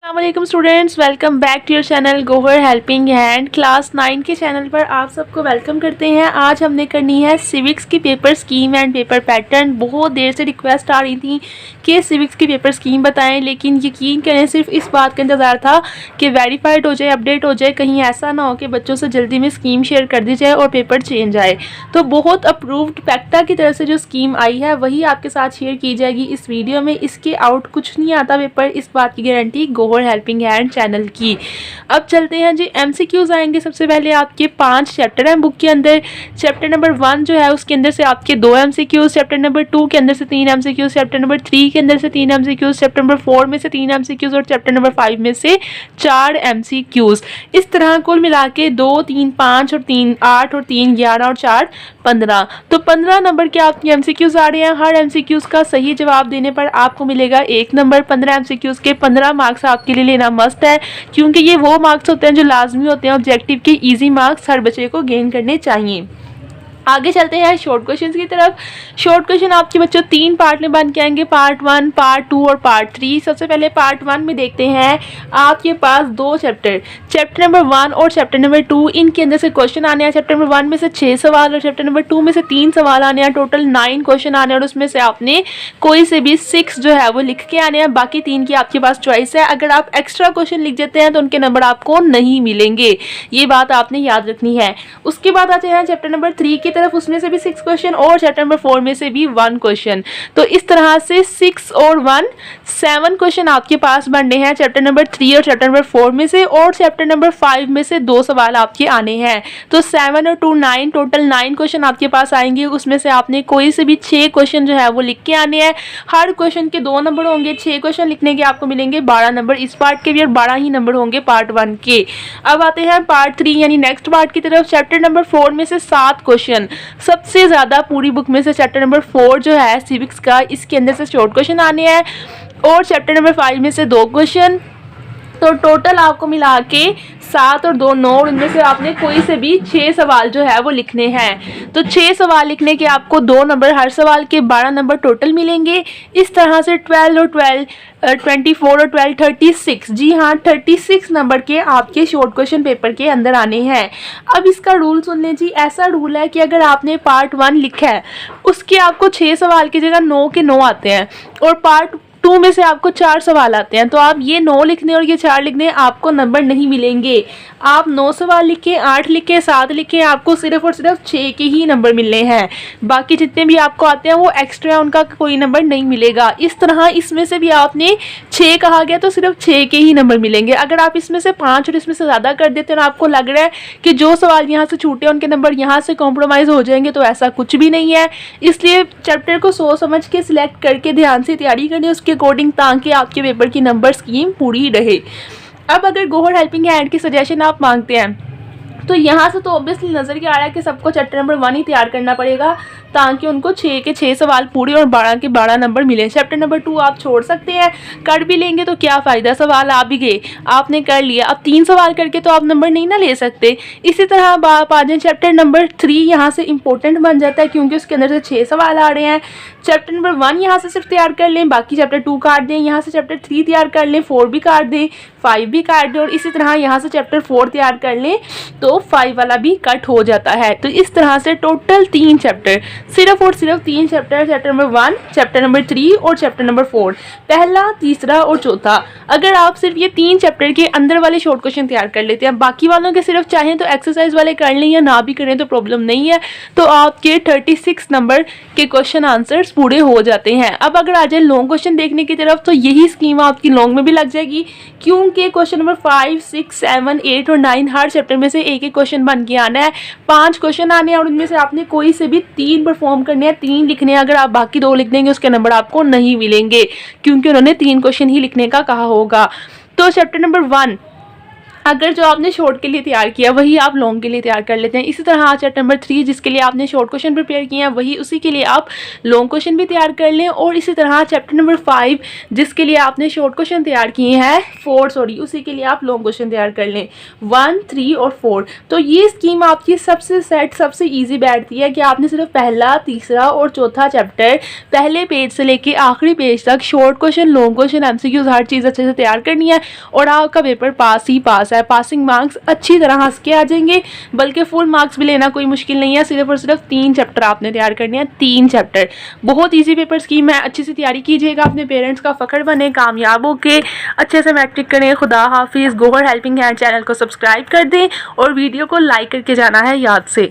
अस्सलामुअलैकुम students, welcome back to your channel Gohar helping hand. Class 9 के channel पर आप सबको वेलकम करते हैं। आज हमने करनी है सिविक्स की paper scheme and paper pattern. बहुत देर से रिक्वेस्ट आ रही थी कि सिविक्स की पेपर स्कीम बताएं, लेकिन यकीन करें सिर्फ इस बात का इंतज़ार था कि वेरीफाइड हो जाए, अपडेट हो जाए, कहीं ऐसा ना हो कि बच्चों से जल्दी में स्कीम शेयर कर दी जाए और पेपर चेंज आए। तो बहुत अप्रूव्ड पैक्टा की तरफ से जो स्कीम आई है वही आपके साथ शेयर की जाएगी इस वीडियो में। इसके आउट कुछ नहीं आता पेपर, इस बात की guarantee Gohar helping hand channel की। अब चलते हैं जी, एमसीक्यूज आएंगे। सबसे पहले आपके 5 चैप्टर हैं बुक के अंदर। चैप्टर नंबर 1 जो है उसके अंदर से आपके 2 एमसीक्यूज, चैप्टर नंबर 2 के अंदर से 3 एमसीक्यूज, चैप्टर नंबर 3 के अंदर से 3 एमसीक्यूज, चैप्टर नंबर 4 में से 3 एमसीक्यूज और चैप्टर नंबर 5 में से 4 एमसीक्यूज। इस तरह कुल मिला के 2, 3, 5 और 3 8 और 3 11 और 4 15। तो 15 नंबर के आपके एमसीक्यूज आ रहे हैं। हर एमसीक्यूज का सही जवाब देने पर आपको मिलेगा 1 नंबर। 15 एमसीक्यूज के 15 मार्क्स आपके लिए लेना मस्ट है, क्योंकि ये वो मार्क्स होते हैं जो लाजमी होते हैं। ऑब्जेक्टिव के इजी मार्क्स हर बच्चे को गेन करने चाहिए। आगे चलते हैं शॉर्ट क्वेश्चंस की तरफ। शॉर्ट क्वेश्चन आपके बच्चों 3 पार्ट में बन के आएंगे, पार्ट 1, पार्ट 2 और पार्ट 3। सबसे पहले पार्ट 1 में देखते हैं। आपके पास 2 चैप्टर, चैप्टर नंबर 1 और चैप्टर नंबर 2, इनके अंदर से क्वेश्चन आने हैं। चैप्टर नंबर 1 में से 6 सवाल और चैप्टर नंबर 2 में से 3 सवाल आने हैं। टोटल 9 क्वेश्चन आने हैं और उसमें से आपने कोई से भी 6 जो है वो लिख के आने हैं। बाकी 3 की आपके पास चॉइस है। अगर आप एक्स्ट्रा क्वेश्चन लिख देते हैं तो उनके नंबर आपको नहीं मिलेंगे, ये बात आपने याद रखनी है। उसके बाद आते हैं चैप्टर नंबर 3 की तरफ, उसमें से भी 6 क्वेश्चन और चैप्टर नंबर 4 में से भी 1 क्वेश्चन। तो इस तरह से 6 और 1 7 क्वेश्चन आपके पास बनने हैं चैप्टर नंबर 3 और चैप्टर नंबर 4 में से, और चैप्टर नंबर 5 में से 2 सवाल आपके आने हैं। तो 7 और 2 9, टोटल 9 क्वेश्चन आपके पास आएंगे। उसमें से आपने कोई से भी 6 क्वेश्चन जो है वो लिख के आने हैं। हर क्वेश्चन के 2 नंबर होंगे। 6 क्वेश्चन लिखने के आपको मिलेंगे 12 नंबर इस पार्ट के भी, और 12 ही नंबर होंगे पार्ट 1 के। अब आते हैं पार्ट 3 यानी नेक्स्ट पार्ट की तरफ। चैप्टर नंबर 4 में से 7 क्वेश्चन, सबसे ज़्यादा पूरी बुक में से चैप्टर नंबर 4 जो है सिविक्स का, इसके अंदर से शॉर्ट क्वेश्चन आने हैं, और चैप्टर नंबर 5 में से 2 क्वेश्चन। तो टोटल आपको मिला के 7 और 2 9, उनमें से आपने कोई से भी 6 सवाल जो है वो लिखने हैं। तो 6 सवाल लिखने के आपको 2 नंबर, हर सवाल के 12 नंबर टोटल मिलेंगे। इस तरह से 12 और 12 24 और 12 36, जी हाँ 36 नंबर के आपके शॉर्ट क्वेश्चन पेपर के अंदर आने हैं। अब इसका रूल सुन लें जी। ऐसा रूल है कि अगर आपने पार्ट 1 लिखा है उसके आपको 6 सवाल की जगह 9 के 9 आते हैं, और पार्ट 2 में से आपको 4 सवाल आते हैं, तो आप ये 9 लिखने और ये 4 लिखने, आपको नंबर नहीं मिलेंगे। आप 9 सवाल लिखे, 8 लिखे, 7 लिखे, आपको सिर्फ और सिर्फ 6 के ही नंबर मिलने हैं। बाकी जितने भी आपको आते हैं वो एक्स्ट्रा है, उनका कोई नंबर नहीं मिलेगा। इस तरह इसमें से भी आपने 6 कहा गया तो सिर्फ 6 के ही नंबर मिलेंगे। अगर आप इसमें से 5 और इसमें से ज़्यादा कर देते हैं और आपको लग रहा है कि जो सवाल यहाँ से छूटे उनके नंबर यहाँ से कॉम्प्रोमाइज़ हो जाएंगे, तो ऐसा कुछ भी नहीं है। इसलिए चैप्टर को सोच समझ के सिलेक्ट करके ध्यान से तैयारी करनी उसके अकॉर्डिंग, ताकि आपके पेपर की नंबर स्कीम पूरी रहे। अब अगर गोहर हेल्पिंग हैंड की सजेशन आप मांगते हैं तो यहाँ से तो ऑब्वियसली नज़र क्या आ रहा है कि सबको चैप्टर नंबर 1 ही तैयार करना पड़ेगा, ताकि उनको 6 के 6 सवाल पूरे और 12 के 12 नंबर मिले। चैप्टर नंबर 2 आप छोड़ सकते हैं, कर भी लेंगे तो क्या फ़ायदा, सवाल आ भी गए, आपने कर लिया। अब 3 सवाल करके तो आप नंबर नहीं ना ले सकते। इसी तरह आप आ जाए चैप्टर नंबर 3, यहाँ से इंपॉर्टेंट बन जाता है क्योंकि उसके अंदर से 6 सवाल आ रहे हैं। चैप्टर नंबर 1 यहाँ से सिर्फ तैयार कर लें, बाकी चैप्टर 2 काट दें। यहाँ से चैप्टर 3 तैयार कर लें, 4 भी काट दें, 5 भी काट दें, और इसी तरह यहाँ से चैप्टर 4 तैयार कर लें तो 5 वाला भी कट हो जाता है। तो इस तरह से टोटल 3 चैप्टर, सिर्फ और सिर्फ 3 chapter, chapter number 1, chapter number 3 और चैप्टर नंबर 4, पहला, तीसरा और चौथा। अगर आप सिर्फ ये 3 चैप्टर के अंदर वाले शॉर्ट क्वेश्चन तैयार कर लेते हैं, बाकी वालों के सिर्फ चाहें तो एक्सरसाइज वाले कर लें या ना भी करें तो प्रॉब्लम नहीं है, तो आपके 36 नंबर के क्वेश्चन आंसर्स पूरे हो जाते हैं। अब अगर आ जाए लॉन्ग क्वेश्चन देखने की तरफ, तो यही स्कीम आपकी लॉन्ग में भी लग जाएगी, क्योंकि क्वेश्चन नंबर 5, 6, 7, 8 और 9 हर चैप्टर में से एक एक क्वेश्चन बन के आना है। 5 क्वेश्चन आने हैं और उनमें से आपने कोई से भी 3 परफॉर्म करने हैं, 3 लिखने हैं। अगर आप बाकी 2 लिख देंगे उसके नंबर आपको नहीं मिलेंगे, क्योंकि उन्होंने 3 क्वेश्चन ही लिखने का कहा होगा। तो चैप्टर नंबर 1 अगर जो आपने शॉर्ट के लिए तैयार किया वही आप लॉन्ग के लिए तैयार कर लेते हैं। इसी तरह चैप्टर नंबर 3 जिसके लिए आपने शॉर्ट क्वेश्चन प्रिपेयर किए हैं वही उसी के लिए आप लॉन्ग क्वेश्चन भी तैयार कर लें। और इसी तरह चैप्टर नंबर 5 जिसके लिए आपने शॉर्ट क्वेश्चन तैयार किए हैं 4 उसी के लिए आप लॉन्ग क्वेश्चन तैयार कर लें 1, 3 और 4। तो ये स्कीम आपकी सबसे ईजी बैठती है कि आपने सिर्फ पहला, तीसरा और चौथा चैप्टर पहले पेज से लेके आखिरी पेज तक short question, long question, MCQs हर चीज़ अच्छे से तैयार करनी है और आपका पेपर पास ही पास है। पासिंग मार्क्स अच्छी तरह हंस के आ जाएंगे, बल्कि फुल मार्क्स भी लेना कोई मुश्किल नहीं है। सिर्फ और सिर्फ 3 चैप्टर आपने तैयार करने हैं, 3 चैप्टर। बहुत इजी पेपर स्कीम है, अच्छी से तैयारी कीजिएगा, अपने पेरेंट्स का फ़ख्र बने, कामयाब होके अच्छे से मैट्रिक करें। खुदा हाफिज़। गोहर हेल्पिंग हैंड चैनल को सब्सक्राइब कर दें और वीडियो को लाइक करके जाना है याद से।